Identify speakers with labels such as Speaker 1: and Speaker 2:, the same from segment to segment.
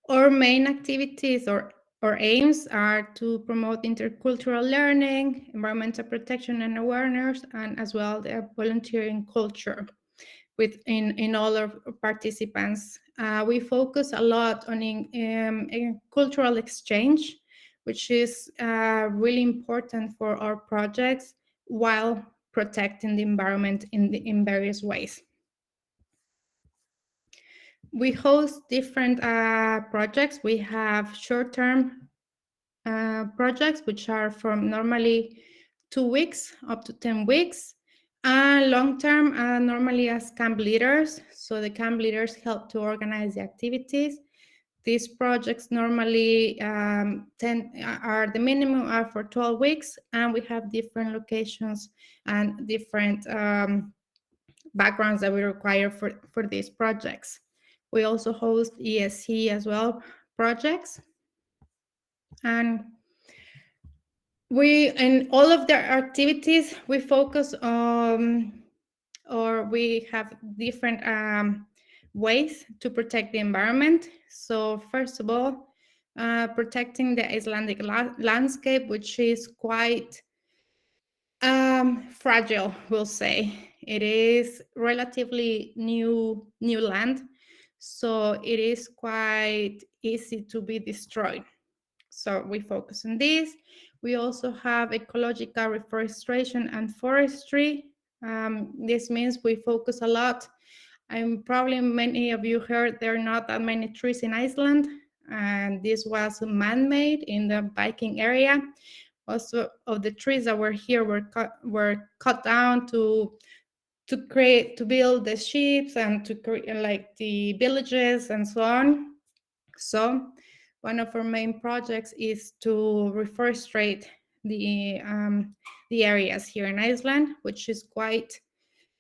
Speaker 1: Our main activities or aims are to promote intercultural learning, environmental protection and awareness, and as well the volunteering culture in all our participants. We focus a lot on in cultural exchange, which is really important for our projects while protecting the environment in various ways. We host different projects. We have short-term projects, which are from normally 2 weeks up to 10 weeks. Long-term, normally as camp leaders. So the camp leaders help to organize the activities. These projects normally are the minimum are for 12 weeks, and we have different locations and different backgrounds that we require for these projects. We also host ESC as well projects. And we, in all of their activities, we focus on, or we have different ways to protect the environment. So first of all, protecting the Icelandic landscape, which is quite fragile, we'll say. It is relatively new land, so it is quite easy to be destroyed. So we focus on this. We also have ecological reforestation and forestry. This means we focus a lot. And probably many of you heard there are not that many trees in Iceland, and this was man-made in the Viking area. Also, of the trees that were here were cut down to build the ships and to create like the villages and so on. So one of our main projects is to reforestate the areas here in Iceland, which is quite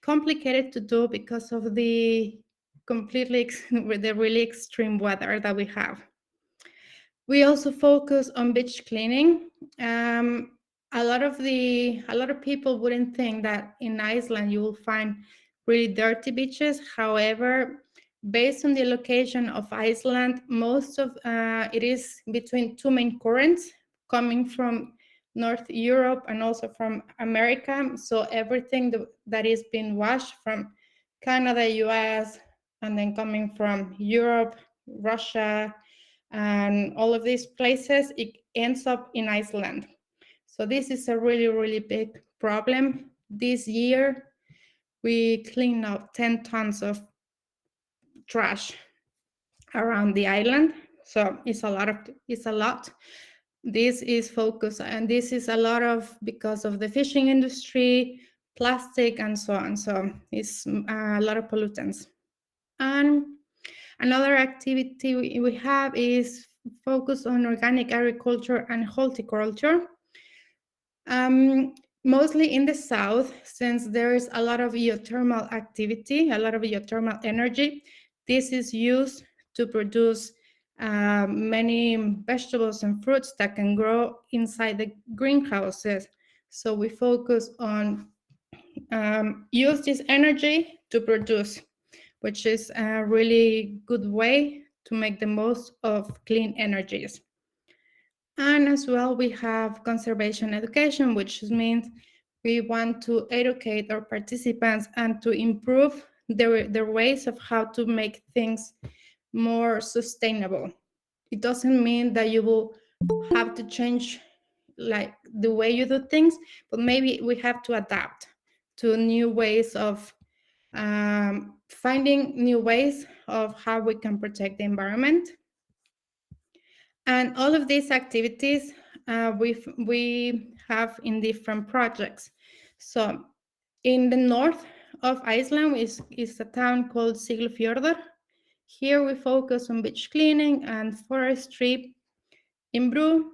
Speaker 1: complicated to do because of the the really extreme weather that we have. We also focus on beach cleaning. A lot of people wouldn't think that in Iceland you will find really dirty beaches. However, based on the location of Iceland, most of it is between two main currents coming from North Europe and also from America. So everything that is being washed from Canada, US, and then coming from Europe, Russia, and all of these places, it ends up in Iceland. So this is a really, really big problem. This year, we cleaned up 10 tons of trash around the island. So it's a lot. This is focus, and this is a lot of because of the fishing industry, plastic, and so on. So it's a lot of pollutants. And another activity we have is focus on organic agriculture and horticulture. Mostly in the south, since there is a lot of geothermal activity, a lot of geothermal energy, this is used to produce many vegetables and fruits that can grow inside the greenhouses. So we focus on use this energy to produce, which is a really good way to make the most of clean energies. And as well, we have conservation education, which means we want to educate our participants and to improve their ways of how to make things more sustainable. It doesn't mean that you will have to change like the way you do things, but maybe we have to adapt to new ways of finding new ways of how we can protect the environment. And all of these activities we have in different projects. So in the north of Iceland is a town called Siglufjordur. Here we focus on beach cleaning and forestry. In Bru,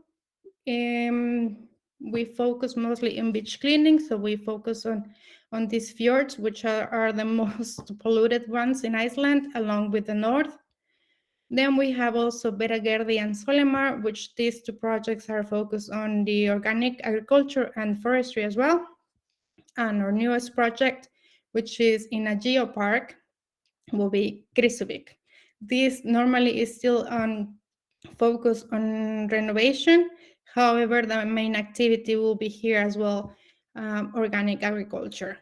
Speaker 1: we focus mostly on beach cleaning, so we focus on these fjords, which are the most polluted ones in Iceland, along with the north. Then we have also Beragerði and Solimar, which these two projects are focused on the organic agriculture and forestry as well. And our newest project, which is in a geopark, will be Krýsuvík. this normally is still on focus on renovation. However, the main activity will be here as well, organic agriculture.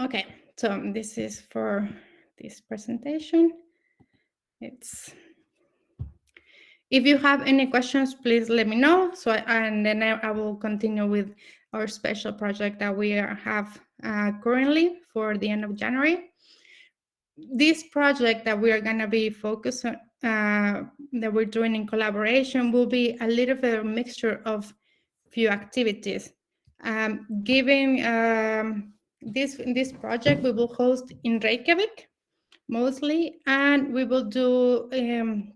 Speaker 1: Okay, so this is for this presentation. If you have any questions, please let me know. And then I will continue with our special project that we have currently for the end of January. This project that we are going to be focused on, that we're doing in collaboration, will be a little bit of a mixture of few activities. This project, we will host in Reykjavik mostly, and we will do in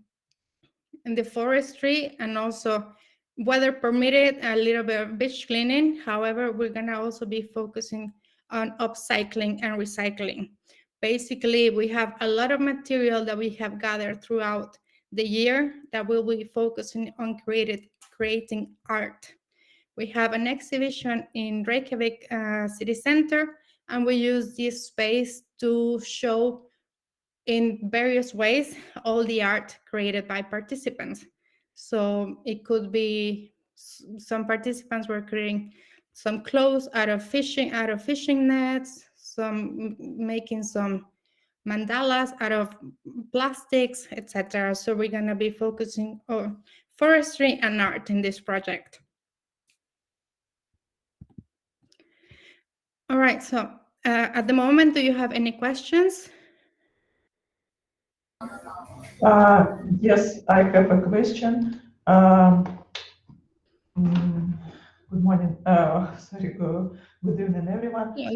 Speaker 1: the forestry, and also, weather permitted, a little bit of beach cleaning. However, we're going to also be focusing on upcycling and recycling. Basically, we have a lot of material that we have gathered throughout the year that will be focusing on creating art. We have an exhibition in Reykjavik city center, and we use this space to show in various ways all the art created by participants. So it could be some participants were creating some clothes out of fishing nets, some making some mandalas out of plastics, etc. So we're going to be focusing on forestry and art in this project. All right, so at the moment, do you have any questions?
Speaker 2: Yes, I have a question. Good morning. Sorry, good evening, everyone.
Speaker 1: Yeah.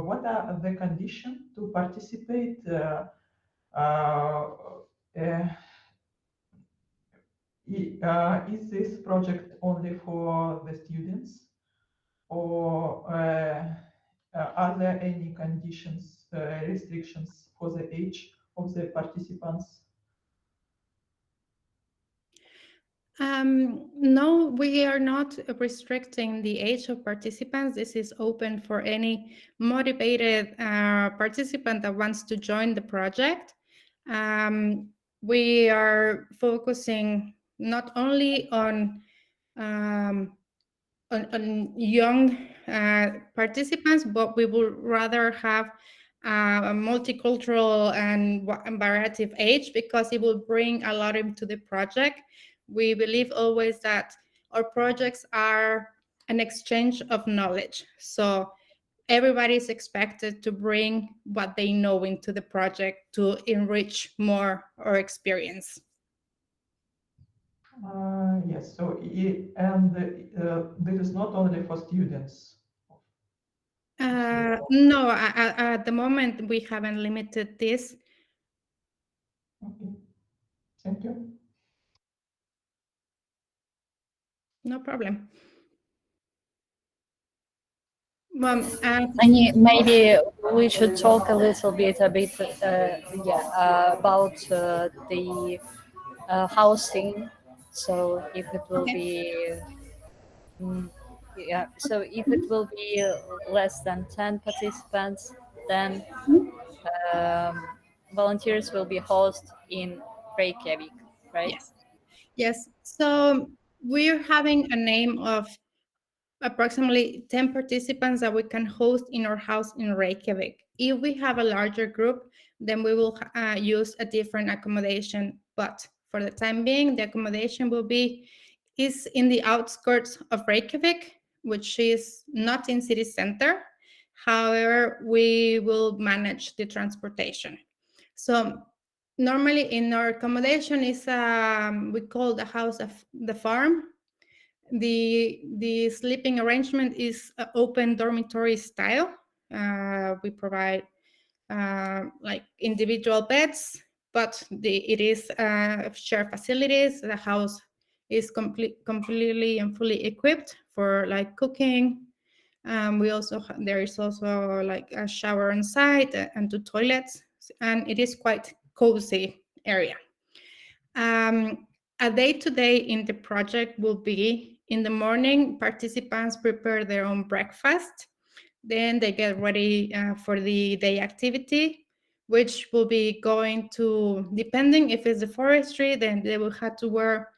Speaker 2: What are the conditions to participate? Uh, uh, is this project only for the students, or are there any conditions, restrictions for the age of the participants?
Speaker 1: No, we are not restricting the age of participants. This is open for any motivated participant that wants to join the project. We are focusing not only um, on young participants, but we would rather have a multicultural and variety of age, because it will bring a lot into the project. We believe always that our projects are an exchange of knowledge. So everybody is expected to bring what they know into the project to enrich more our experience.
Speaker 2: Yes, so this is not only for students.
Speaker 1: No, at the moment, we haven't limited this.
Speaker 2: Okay, thank you.
Speaker 1: No problem. Well,
Speaker 3: Maybe we should talk a little bit about the housing. So if it will
Speaker 1: okay.
Speaker 3: be so if it will be less than 10 participants, then um, volunteers will be hosted in Reykjavik, right?
Speaker 1: Yes. Yes. So we're having a name of approximately 10 participants that we can host in our house in Reykjavik. If we have a larger group, then we will use a different accommodation. But for the time being, the accommodation is in the outskirts of Reykjavik, which is not in city center. However, we will manage the transportation. So normally in our accommodation is we call the house of the farm. The sleeping arrangement is open dormitory style. We provide like individual beds, but it is shared facilities. The house is completely and fully equipped for like cooking. There is also like a shower on site and 2 toilets, and it is quite cozy area. A day-to-day in the project will be in the morning, participants prepare their own breakfast. Then they get ready for the day activity, which will be going to, depending if it's the forestry, then they will have to wear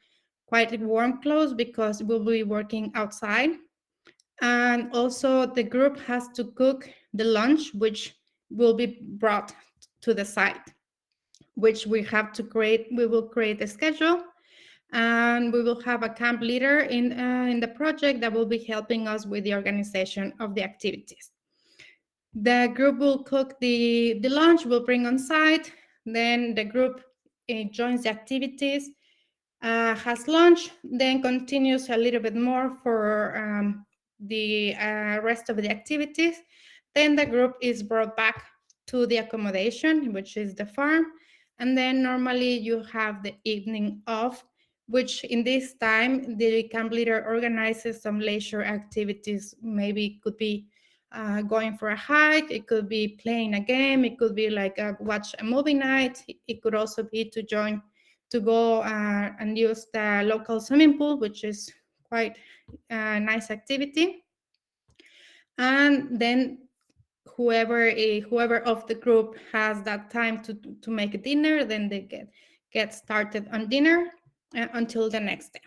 Speaker 1: quite warm clothes because we'll be working outside. And also the group has to cook the lunch, which will be brought to the site, which we have to create. We will create a schedule, and we will have a camp leader in the project that will be helping us with the organization of the activities. The group will cook the lunch, will bring on site. Then the group joins the activities, has lunch, then continues a little bit more for the rest of the activities. Then the group is brought back to the accommodation, which is the farm. And then normally you have the evening off, which in this time the camp leader organizes some leisure activities. Maybe it could be going for a hike, it could be playing a game, it could be like watch a movie night, it could also be to go and use the local swimming pool, which is quite a nice activity. And then whoever of the group has that time to make a dinner, then they get started on dinner until the next day.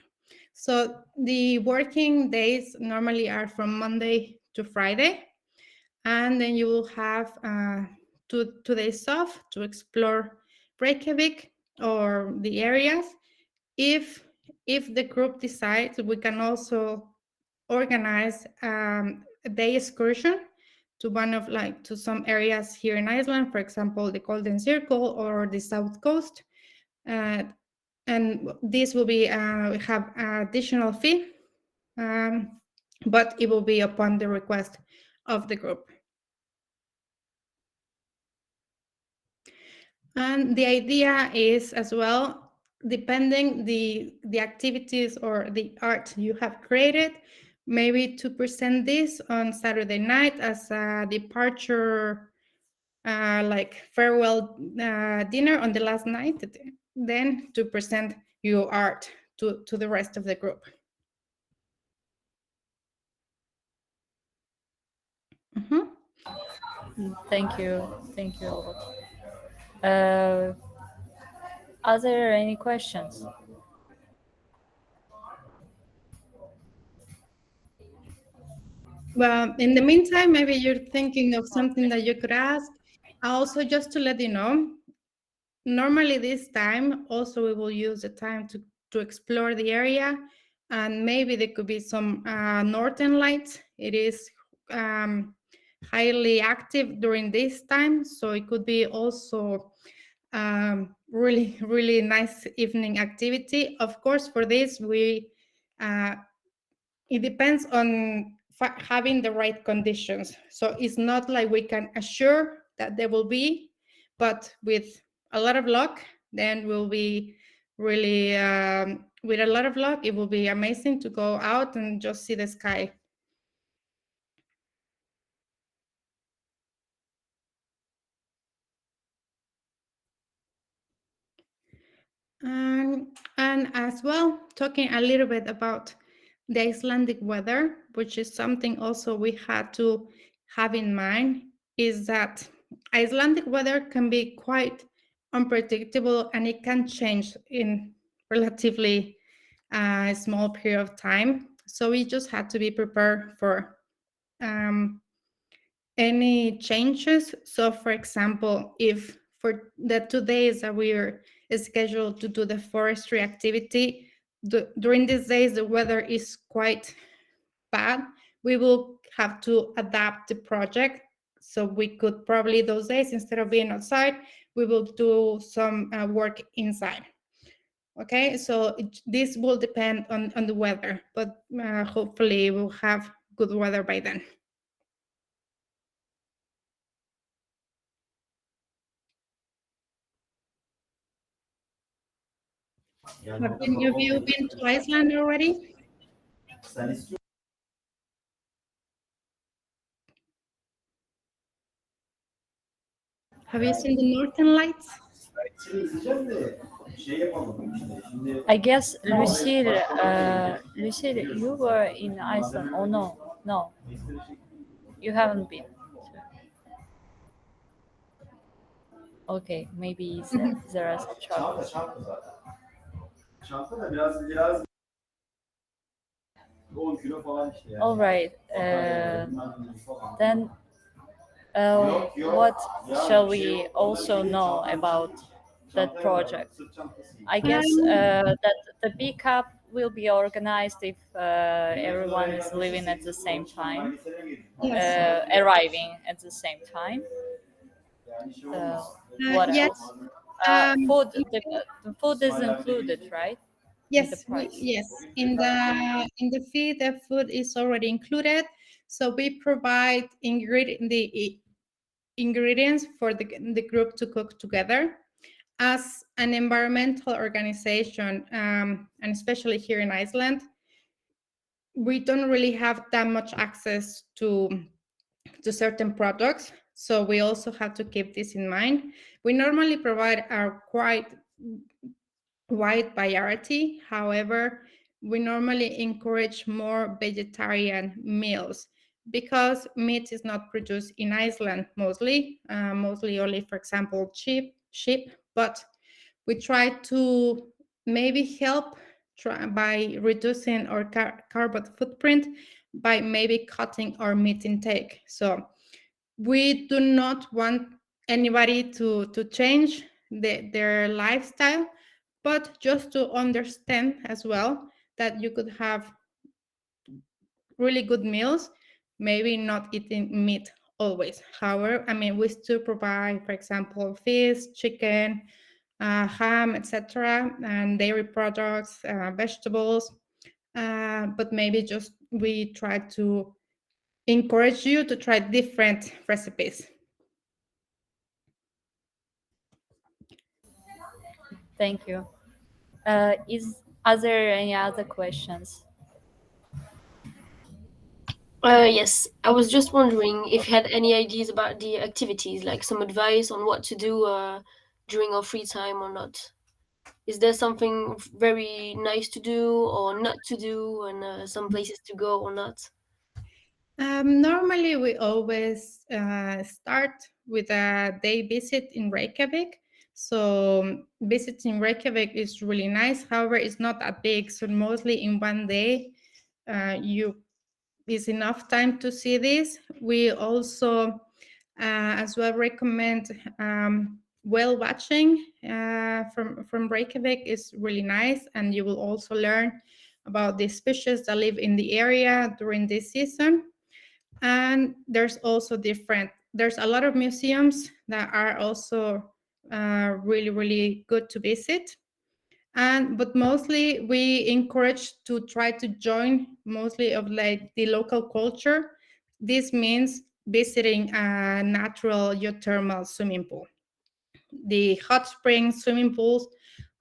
Speaker 1: So the working days normally are from Monday to Friday, and then you will have 2 days off to explore Reykjavik or the areas. If the group decides, we can also organize a day excursion to to some areas here in Iceland, for example, the Golden Circle or the South Coast. And this will be have an additional fee, but it will be upon the request of the group. And the idea is as well, depending the activities or the art you have created, maybe to present this on Saturday night as a departure, like farewell dinner on the last night, then to present your art to the rest of the group. Mm-hmm.
Speaker 3: Thank you. Thank you a lot. Are there any questions?
Speaker 1: Well, in the meantime, maybe you're thinking of something that you could ask. Also, just to let you know, normally this time also we will use the time to explore the area, and maybe there could be some northern lights. It is highly active during this time, so it could be also really nice evening activity. Of course, for this it depends on having the right conditions. So it's not like we can assure that there will be, but with a lot of luck, then we'll be really, with a lot of luck, it will be amazing to go out and just see the sky. And as well, talking a little bit about the Icelandic weather, which is something also we had to have in mind, is that Icelandic weather can be quite unpredictable, and it can change in relatively small period of time. So we just had to be prepared for any changes. So for example, if for the 2 days that we are scheduled to do the forestry activity, during these days the weather is quite bad, we will have to adapt the project. So we could probably those days, instead of being outside, we will do some work inside. Okay, so this will depend on the weather, but hopefully we'll have good weather by then. Have any of you been to Iceland already? Have you seen the Northern Lights?
Speaker 3: I guess Lucille, you were in Iceland. Oh no, no, you haven't been. Okay, maybe there are some troubles. All right. Then, what shall we also know about that project? I guess
Speaker 1: Um,
Speaker 3: that the pickup will be organized if everyone is living at the same time,
Speaker 1: yes.
Speaker 3: arriving at the same time. Uh, what else?
Speaker 1: Yes. Um,
Speaker 3: Food. The food is included, right, in the
Speaker 1: yes.
Speaker 3: price.
Speaker 1: Yes. In the fee, the food is already included. So we provide ingredients for the group to cook together. As an environmental organization, and especially here in Iceland, we don't really have that much access to certain products. So we also have to keep this in mind. We normally provide our quite wide variety. However, we normally encourage more vegetarian meals because meat is not produced in Iceland mostly only, for example, sheep. But we try to maybe help by reducing our carbon footprint by maybe cutting our meat intake. So we do not want anybody to change their lifestyle, but just to understand as well that you could have really good meals, maybe not eating meat always. However, I mean, we still provide, for example, fish, chicken, ham, etc., and dairy products, vegetables. But maybe just we try to encourage you to try different recipes.
Speaker 3: Thank you. Are there any other questions?
Speaker 4: Yes, I was just wondering if you had any ideas about the activities, like some advice on what to do during our free time or not. Is there something very nice to do or not to do, and some places to go or not?
Speaker 1: Normally, we always start with a day visit in Reykjavik. So, visiting Reykjavik is really nice. However, it's not that big. So, mostly in one day, you is enough time to see this. We also, as well, recommend whale watching from Reykjavik is really nice, and you will also learn about the species that live in the area during this season. And there's a lot of museums that are also really, really good to visit. And but mostly we encourage to try to join mostly of like the local culture. This means visiting a natural geothermal swimming pool. The hot spring swimming pools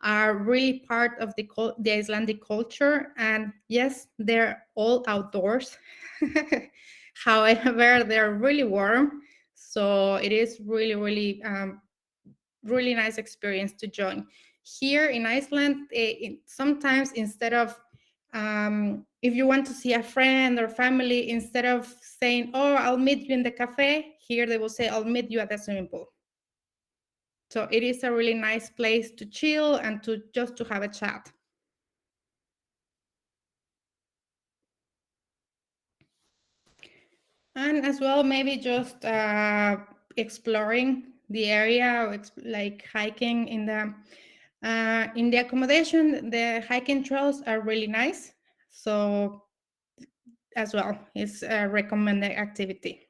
Speaker 1: are really part of the Icelandic culture, and yes, they're all outdoors. However, they're really warm, so it is really, really, really nice experience to join. Here in Iceland, sometimes instead of if you want to see a friend or family, instead of saying, "Oh, I'll meet you in the cafe," here they will say, "I'll meet you at the swimming pool." So it is a really nice place to chill and to just to have a chat. And as well, maybe just exploring the area, or like hiking in the accommodation. The hiking trails are really nice. So as well, it's a recommended activity.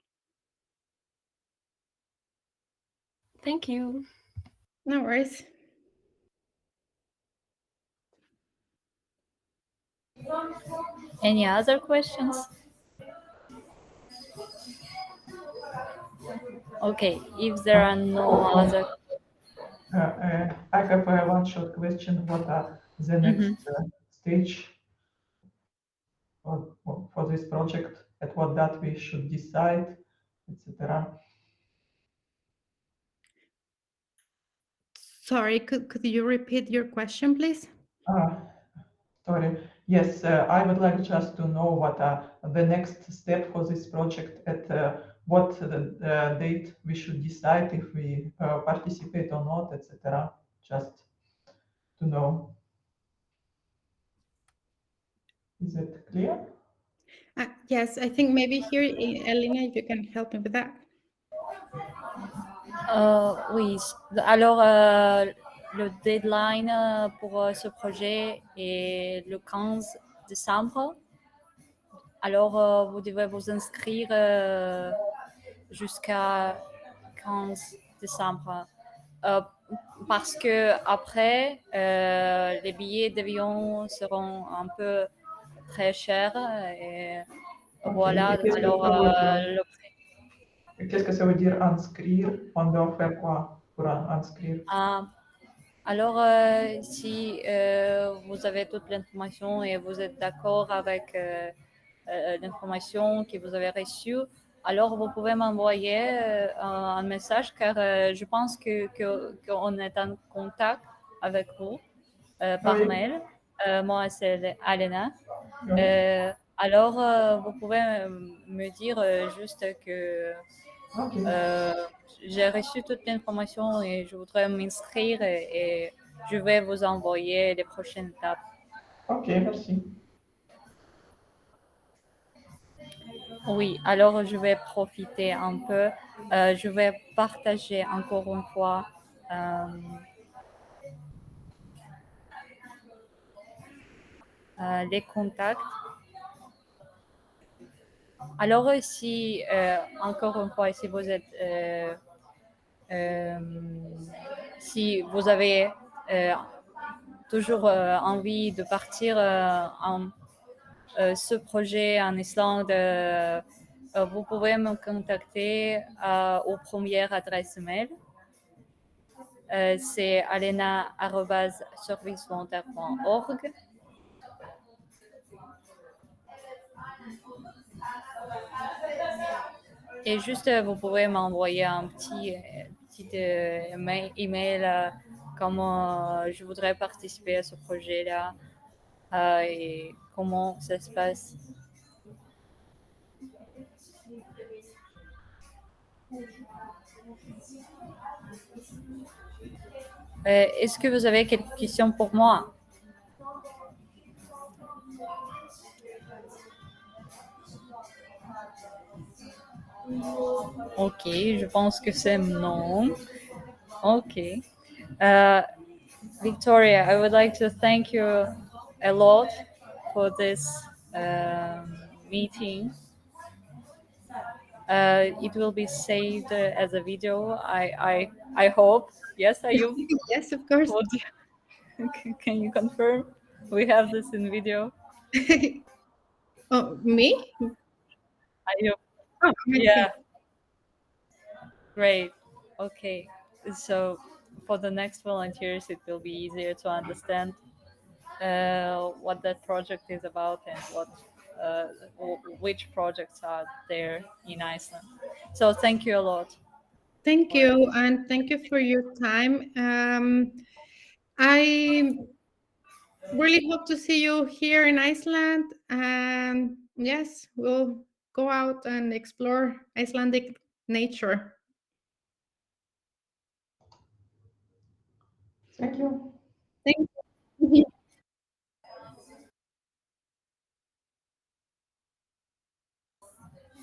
Speaker 4: Thank you.
Speaker 1: No worries.
Speaker 3: Any other questions? Okay, if there are no other.
Speaker 2: I have one short question. What are the next stage for this project? At what date we should decide, etc.
Speaker 1: Sorry, could you repeat your question, please?
Speaker 2: Ah, sorry. Yes, I would like just to know what are the next step for this project, at what date we should decide if we participate or not, etc. Just to know. Is it clear?
Speaker 1: Yes, I think maybe here, Alena, you can help me with that.
Speaker 3: Oui, alors le deadline pour ce projet est le 15 décembre. Alors vous devez vous inscrire jusqu'à 15 décembre. Parce que après, les billets d'avion seront un peu très chers. Et voilà,
Speaker 2: Et
Speaker 3: alors le
Speaker 2: qu'est-ce que ça veut dire inscrire? On doit faire quoi pour inscrire?
Speaker 3: Alors, si vous avez toute l'information et vous êtes d'accord avec l'information que vous avez reçue, alors vous pouvez m'envoyer un message car je pense qu'on est en contact avec vous par
Speaker 2: Oui.
Speaker 3: mail. Moi, c'est Alena.
Speaker 2: Oui.
Speaker 3: Alors, vous pouvez me dire juste que
Speaker 2: Ok.
Speaker 3: j'ai reçu toute l'information et je voudrais m'inscrire et je vais vous envoyer les prochaines étapes.
Speaker 2: Ok, merci.
Speaker 3: Oui, alors je vais profiter un peu. Je vais partager encore une fois les contacts. Alors, si encore une fois, si vous êtes, si vous avez toujours envie de partir en ce projet en Islande, vous pouvez me contacter aux premières adresses mail. C'est alena@servicevolontaire.org. Et juste, vous pouvez m'envoyer un petit email comment je voudrais participer à ce projet-là et comment ça se passe. Est-ce que vous avez quelques questions pour moi? Ok, je pense que c'est non. Ok. Victoria, I would like to thank you a lot for this meeting. It will be saved as a video. I hope. Yes, are you?
Speaker 1: Yes, of course.
Speaker 3: Can you confirm we have this in video?
Speaker 1: Oh, me?
Speaker 3: Are you?
Speaker 1: Oh,
Speaker 3: Yeah. Great. Okay. So for the next volunteers, it will be easier to understand what that project is about and which projects are there in Iceland. So thank you a lot.
Speaker 1: Thank you, and thank you for your time. I really hope to see you here in Iceland, and yes, we'll go out and explore Icelandic nature.
Speaker 2: Thank you.
Speaker 1: Thank you.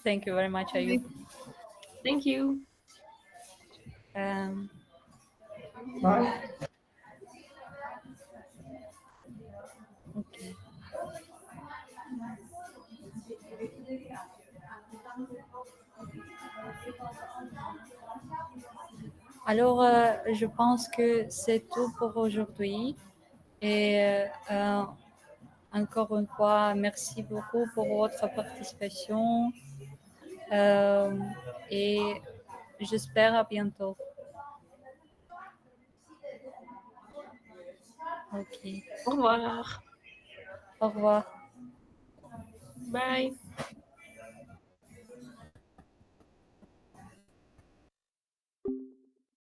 Speaker 3: Thank you very much, Ayub.
Speaker 4: Thank you.
Speaker 2: Bye.
Speaker 3: Okay. Alors, je pense que c'est tout pour aujourd'hui. Et encore une fois, merci beaucoup pour votre participation. Et j'espère à bientôt. Ok.
Speaker 4: Au revoir.
Speaker 3: Au revoir.
Speaker 4: Bye.